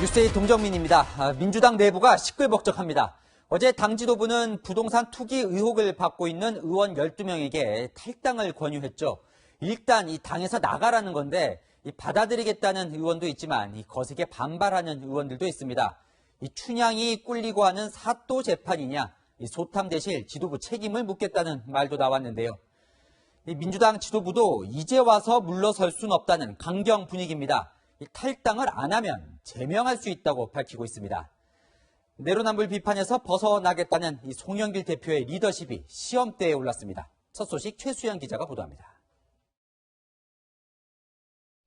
뉴스의 동정민입니다. 민주당 내부가 시끌벅적합니다. 어제 당 지도부는 부동산 투기 의혹을 받고 있는 의원 12명에게 탈당을 권유했죠. 일단 이 당에서 나가라는 건데 받아들이겠다는 의원도 있지만 거세게 반발하는 의원들도 있습니다. 이 춘향이 꿀리고 하는 사또 재판이냐, 소탐대실 지도부 책임을 묻겠다는 말도 나왔는데요. 민주당 지도부도 이제 와서 물러설 수는 없다는 강경 분위기입니다. 탈당을 안 하면 제명할 수 있다고 밝히고 있습니다. 내로남불 비판에서 벗어나겠다는 송영길 대표의 리더십이 시험대에 올랐습니다. 첫 소식 최수연 기자가 보도합니다.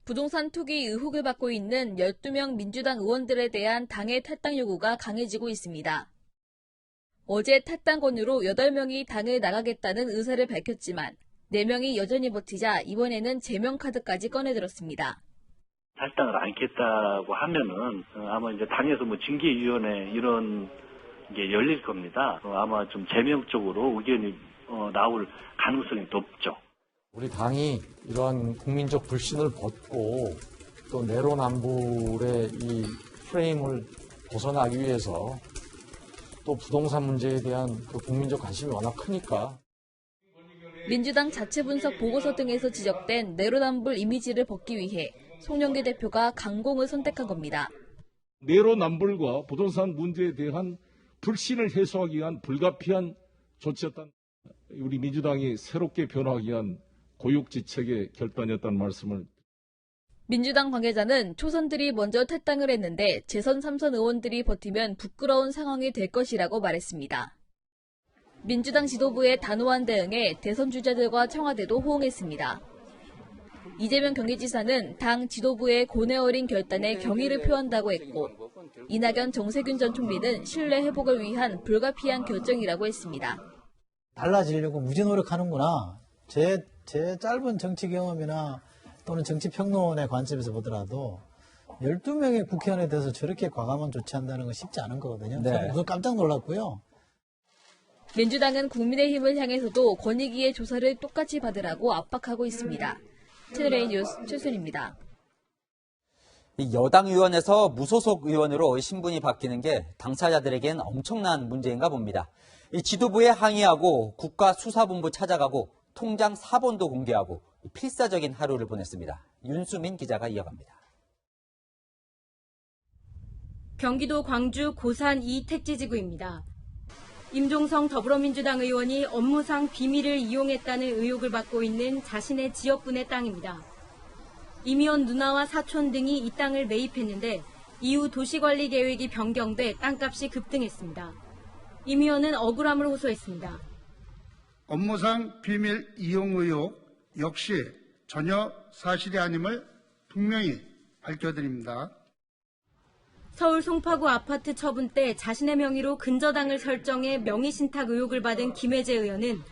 부동산 투기 의혹을 받고 있는 12명 민주당 의원들에 대한 당의 탈당 요구가 강해지고 있습니다. 어제 탈당권으로 8명이 당을 나가겠다는 의사를 밝혔지만 4명이 여전히 버티자 이번에는 제명 카드까지 꺼내들었습니다. 탈당을 않겠다고 하면은 아마 이제 당에서 징계위원회 이런 게 열릴 겁니다. 아마 좀 제명 쪽으로 의견이 나올 가능성이 높죠. 우리 당이 이러한 국민적 불신을 벗고 또 내로남불의 이 프레임을 벗어나기 위해서 또 부동산 문제에 대한 그 국민적 관심이 워낙 크니까. 민주당 자체 분석 보고서 등에서 지적된 내로남불 이미지를 벗기 위해 송영길 대표가 강공을 선택한 겁니다. 내로남불과 부동산 문제에 대한 불신을 해소하기 위한 불가피한 조치였다. 우리 민주당이 새롭게 변화하기 위한 고육지책의 결단이었다는 말씀을. 민주당 관계자는 초선들이 먼저 탈당을 했는데 재선 3선 의원들이 버티면 부끄러운 상황이 될 것이라고 말했습니다. 민주당 지도부의 단호한 대응에 대선 주자들과 청와대도 호응했습니다. 이재명 경기지사는 당 지도부의 고뇌 어린 결단에 경의를 표한다고 했고 이낙연 정세균 전 총리는 신뢰 회복을 위한 불가피한 결정이라고 했습니다. 달라지려고 무지 노력하는구나. 제 짧은 정치 경험이나 또는 정치 평론의 관점에서 보더라도 12명의 국회의원에 대해서 저렇게 과감한 조치한다는 건 쉽지 않은 거거든요. 네. 저는 깜짝 놀랐고요. 민주당은 국민의힘을 향해서도 권익위의 조사를 똑같이 받으라고 압박하고 있습니다. 채널A 뉴스 최순입니다. 여당 의원에서 무소속 의원으로 신분이 바뀌는 게 당사자들에겐 엄청난 문제인가 봅니다. 지도부에 항의하고 국가수사본부 찾아가고 통장 사본도 공개하고 필사적인 하루를 보냈습니다. 윤수민 기자가 이어갑니다. 경기도 광주 고산 이택지지구입니다. 임종성 더불어민주당 의원이 업무상 비밀을 이용했다는 의혹을 받고 있는 자신의 지역분의 땅입니다. 임 의원 누나와 사촌 등이 이 땅을 매입했는데 이후 도시관리 계획이 변경돼 땅값이 급등했습니다. 임 의원은 억울함을 호소했습니다. 업무상 비밀 이용 의혹 역시 전혀 사실이 아님을 분명히 밝혀드립니다. 서울 송파구 아파트 처분 때 자신의 명의로 근저당을 설정해 명의신탁 의혹을 받은 김혜재 의원은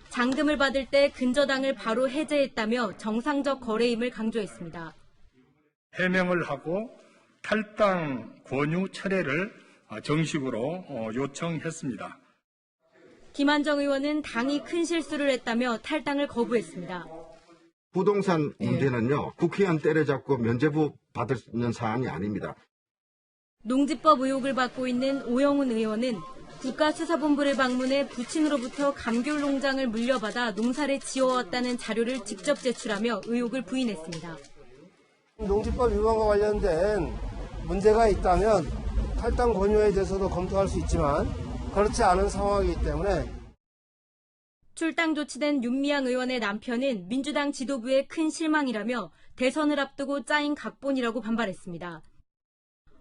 잔금을 받을 때 근저당을 바로 해제했다며 정상적 거래임을 강조했습니다. 해명을 하고 탈당 권유 철회를 정식으로 요청했습니다. 김한정 의원은 당이 큰 실수를 했다며 탈당을 거부했습니다. 부동산 문제는요, 국회의원 때려잡고 면죄부 받는 사안이 아닙니다. 농지법 의혹을 받고 있는 오영훈 의원은 국가수사본부를 방문해 부친으로부터 감귤 농장을 물려받아 농사를 지어왔다는 자료를 직접 제출하며 의혹을 부인했습니다. 농지법 위반과 관련된 문제가 있다면 탈당 권유에 대해서도 검토할 수 있지만 그렇지 않은 상황이기 때문에. 출당 조치된 윤미향 의원의 남편은 민주당 지도부의 큰 실망이라며 대선을 앞두고 짜인 각본이라고 반발했습니다.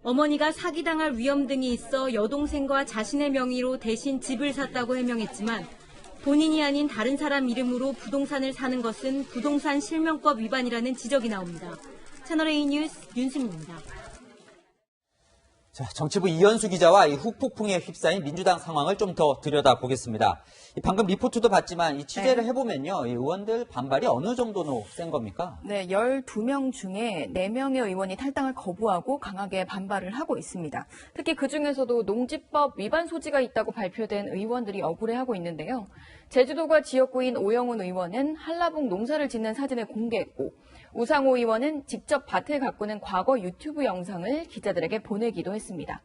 어머니가 사기당할 위험 등이 있어 여동생과 자신의 명의로 대신 집을 샀다고 해명했지만 본인이 아닌 다른 사람 이름으로 부동산을 사는 것은 부동산 실명법 위반이라는 지적이 나옵니다. 채널A 뉴스 윤수민입니다. 자, 정치부 이현수 기자와 이 후폭풍에 휩싸인 민주당 상황을 좀 더 들여다보겠습니다. 방금 리포트도 봤지만 이 취재를 해보면요. 이 의원들 반발이 어느 정도로 센 겁니까? 네, 12명 중에 4명의 의원이 탈당을 거부하고 강하게 반발을 하고 있습니다. 특히 그중에서도 농지법 위반 소지가 있다고 발표된 의원들이 억울해하고 있는데요. 제주도가 지역구인 오영훈 의원은 한라봉 농사를 짓는 사진을 공개했고 우상호 의원은 직접 밭을 가꾸는 과거 유튜브 영상을 기자들에게 보내기도 했습니다.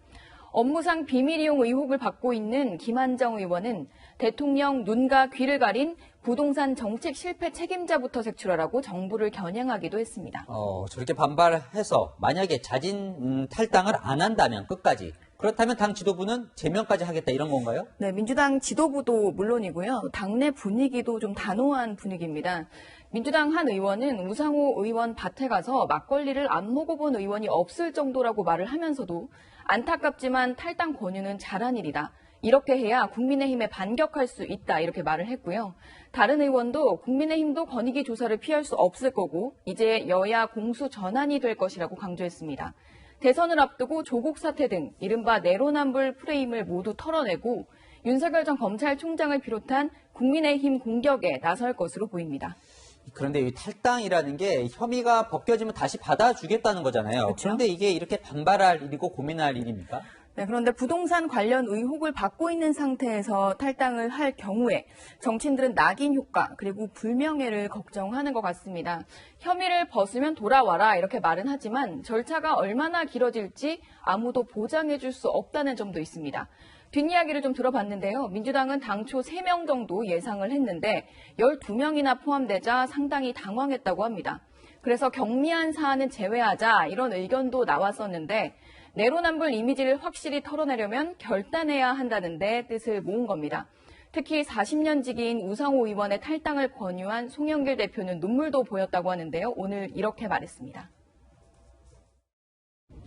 업무상 비밀 이용 의혹을 받고 있는 김한정 의원은 대통령 눈과 귀를 가린 부동산 정책 실패 책임자부터 색출하라고 정부를 겨냥하기도 했습니다. 저렇게 반발해서 만약에 자진 탈당을 안 한다면 끝까지, 그렇다면 당 지도부는 제명까지 하겠다 이런 건가요? 네, 민주당 지도부도 물론이고요. 당내 분위기도 좀 단호한 분위기입니다. 민주당 한 의원은 우상호 의원 밭에 가서 막걸리를 안 먹어본 의원이 없을 정도라고 말을 하면서도 안타깝지만 탈당 권유는 잘한 일이다. 이렇게 해야 국민의힘에 반격할 수 있다. 이렇게 말을 했고요. 다른 의원도 국민의힘도 권익위 조사를 피할 수 없을 거고 이제 여야 공수 전환이 될 것이라고 강조했습니다. 대선을 앞두고 조국 사태 등 이른바 내로남불 프레임을 모두 털어내고 윤석열 전 검찰총장을 비롯한 국민의힘 공격에 나설 것으로 보입니다. 그런데 이 탈당이라는 게 혐의가 벗겨지면 다시 받아주겠다는 거잖아요. 그렇죠? 그런데 이게 이렇게 반발할 일이고 고민할 일입니까? 네, 그런데 부동산 관련 의혹을 받고 있는 상태에서 탈당을 할 경우에 정치인들은 낙인 효과 그리고 불명예를 걱정하는 것 같습니다. 혐의를 벗으면 돌아와라 이렇게 말은 하지만 절차가 얼마나 길어질지 아무도 보장해 줄 수 없다는 점도 있습니다. 뒷이야기를 좀 들어봤는데요. 민주당은 당초 3명 정도 예상을 했는데 12명이나 포함되자 상당히 당황했다고 합니다. 그래서 경미한 사안은 제외하자 이런 의견도 나왔었는데 내로남불 이미지를 확실히 털어내려면 결단해야 한다는 데 뜻을 모은 겁니다. 특히 40년 지기인 우상호 의원의 탈당을 권유한 송영길 대표는 눈물도 보였다고 하는데요. 오늘 이렇게 말했습니다.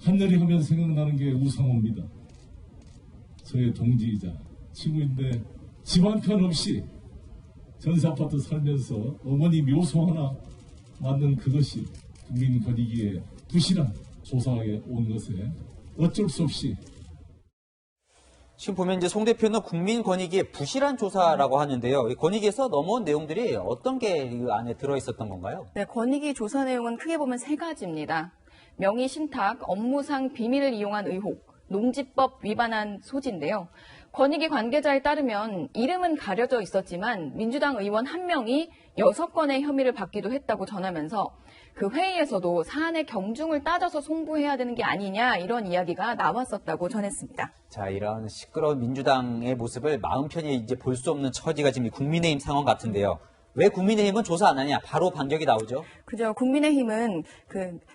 한여리 하면 생각나는 게 우상호입니다. 저의 동지이자 친구인데 집 한 편 없이 전세 아파트 살면서 어머니 묘소 하나 만든 그것이 국민권익위에 부실한 조사에 온 것에 어쩔 수 없이. 지금 보면 이제 송 대표는 국민권익위의 부실한 조사라고 하는데요. 이 권익위에서 넘어온 내용들이 어떤 게 이 안에 들어있었던 건가요? 네, 권익위 조사 내용은 크게 보면 3가지입니다. 명의 신탁, 업무상 비밀을 이용한 의혹, 농지법 위반한 소지인데요. 권익위 관계자에 따르면 이름은 가려져 있었지만 민주당 의원 1명이 6건의 혐의를 받기도 했다고 전하면서 그 회의에서도 사안의 경중을 따져서 송부해야 되는 게 아니냐 이런 이야기가 나왔었다고 전했습니다. 자, 이런 시끄러운 민주당의 모습을 마음 편히 이제 볼 수 없는 처지가 지금 이 국민의힘 상황 같은데요. 왜 국민의힘은 조사 안 하냐? 바로 반격이 나오죠. 그죠. 국민의힘은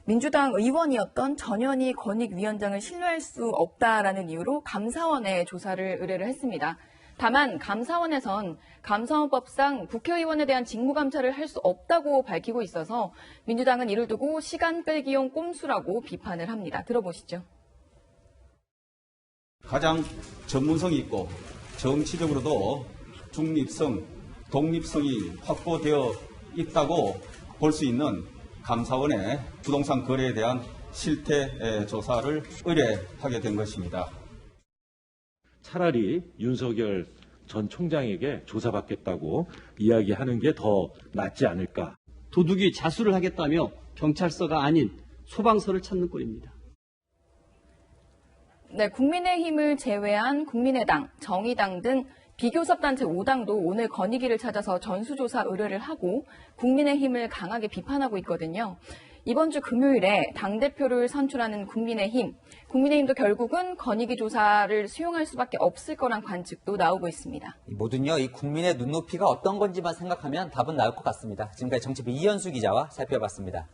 민주당 의원이었던 전현희 권익위원장을 신뢰할 수 없다라는 이유로 감사원에 조사를 의뢰를 했습니다. 다만 감사원에선 감사원법상 국회의원에 대한 직무감찰을 할 수 없다고 밝히고 있어서 민주당은 이를 두고 시간 끌기용 꼼수라고 비판을 합니다. 들어보시죠. 가장 전문성이 있고 정치적으로도 중립성, 독립성이 확보되어 있다고 볼 수 있는 감사원의 부동산 거래에 대한 실태 조사를 의뢰하게 된 것입니다. 차라리 윤석열 전 총장에게 조사받겠다고 이야기하는 게 더 낫지 않을까. 도둑이 자수를 하겠다며 경찰서가 아닌 소방서를 찾는 꼴입니다. 네, 국민의힘을 제외한 국민의당, 정의당 등 비교섭단체 5당도 오늘 권익위를 찾아서 전수조사 의뢰를 하고 국민의힘을 강하게 비판하고 있거든요. 이번 주 금요일에 당대표를 선출하는 국민의힘도 결국은 권익위 조사를 수용할 수밖에 없을 거란 관측도 나오고 있습니다. 뭐든요, 이 국민의 눈높이가 어떤 건지만 생각하면 답은 나올 것 같습니다. 지금까지 정치부 이현수 기자와 살펴봤습니다.